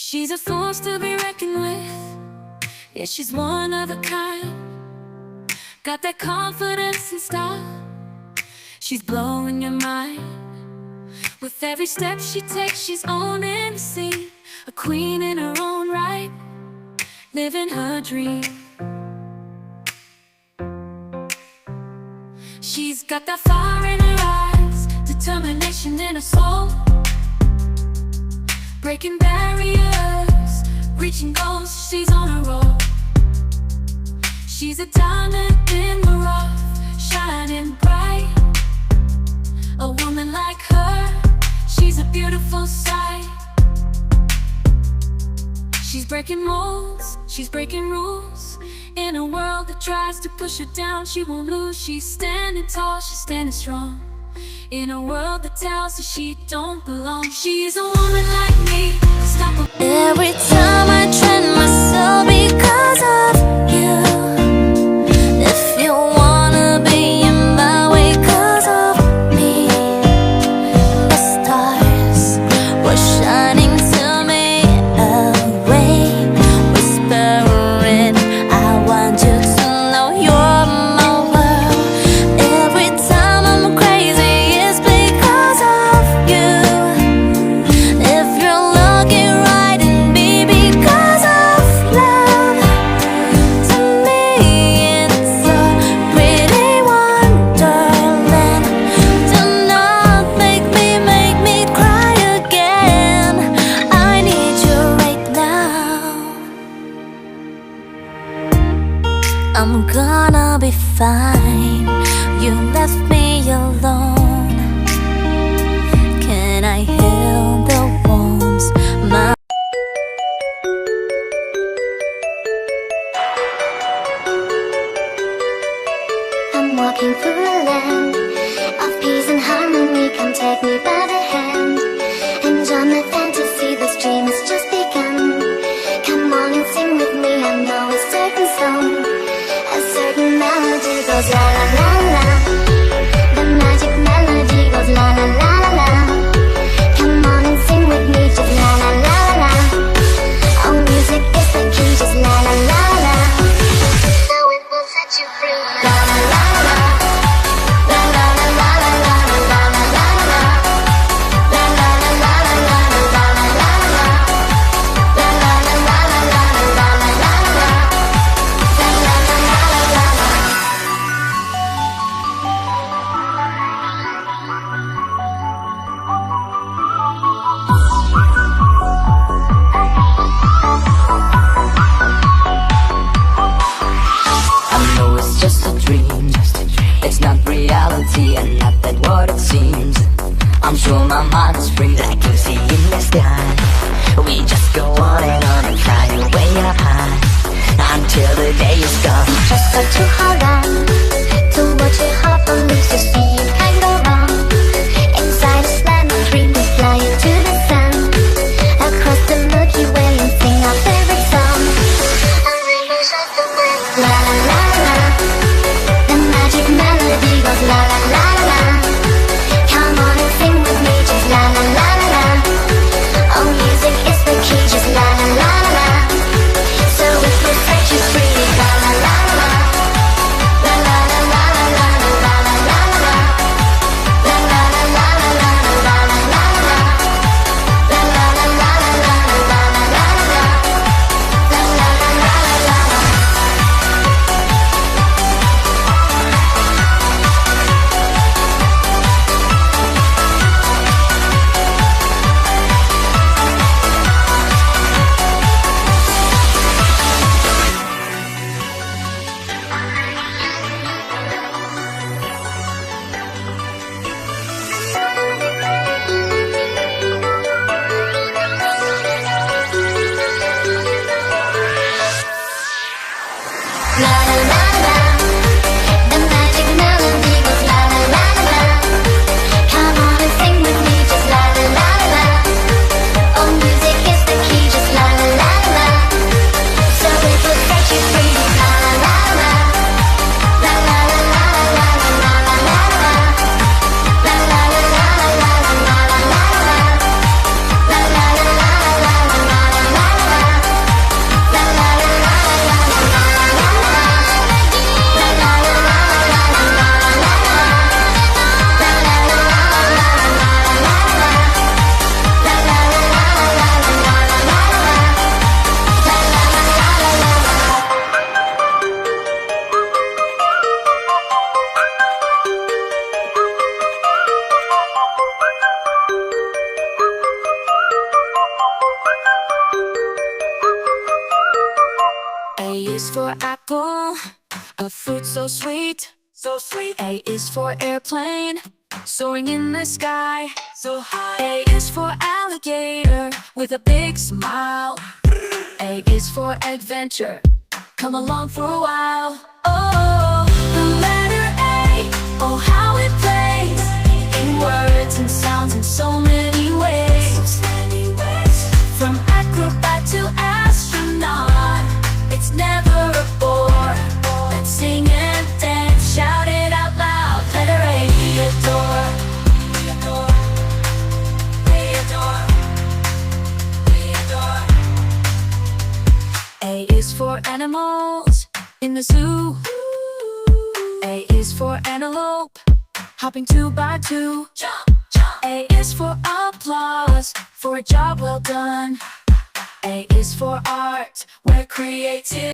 She's a force to be reckoned with. Yeah, she's one of a kind. Got that confidence and style. She's blowing your mind. With every step she takes, she's owning the scene. A queen in her own right, living her dream. She's got that fire in her eyes, determination in her soul. Breaking barriers, reaching goals, she's on a roll. She's a diamond in the rough, shining bright. A woman like her, she's a beautiful sight. She's breaking molds, she's breaking rules. In a world that tries to push her down, she won't lose. She's standing tall, she's standing strong. In a world that tells her she don't belong, she's a woman like me, unstoppable. Every time I train myself because of you. If you wanna be in my way 'cause of me, the stars were shining to me away, whispering, I want you to know you're my world. Every time I'm crazy, it's because of you. If you're looking right in me because of love, to me it's a pretty wonderland. Do not make me cry again. I need you right now. I'm gonna be fine. You left me alone. Can I heal the wounds? I'm walking through a land of peace and harmony. Come take me by the hand and join my fantasy. This dream has just begun. Come on and sing with me. I know a certain song, a certain melody goes la la la la. The magic melody goes la la la la. Come on and sing with me, just la la la la. Oh, music is the key, just la la la la. So it will set you free. La la la la. La la la la la la la la la la. La la la la la la la la la la. La la la la la la la la la la. La la la la la la. I know it's just a dream, it's not reality and not that what it seems. I'm sure my mind is free like Lucy in the sky. We just go on and fly way up high until the day is gone. Just got to hold on to what your heart believes. To see you can go wrong. Inside a land of dreams, we fly to the sun, across the Milky Way and sing our favorite song. A rainbow shines the way. La la la la. The magic melody goes la la la la. Come on and sing with me, just la la la la. Oh, music is the key, just la la la la. So it will set you free, la la la la. is for apple, a fruit so sweet, so sweet. A is for airplane, soaring in the sky, so high. A is for alligator, with a big smile. A is for adventure, come along for a while. Oh, the letter A, oh how it plays in words and sounds in so many ways. From acrobat to astronaut, it's never a bore. Let's sing and dance, shout it out loud. Letter A, we adore, we adore, we adore, we adore. A is for animals in the zoo. A is for antelope, hopping 2 by 2. Jump, jump. A is for applause, for a job well done. A is for art, where creativity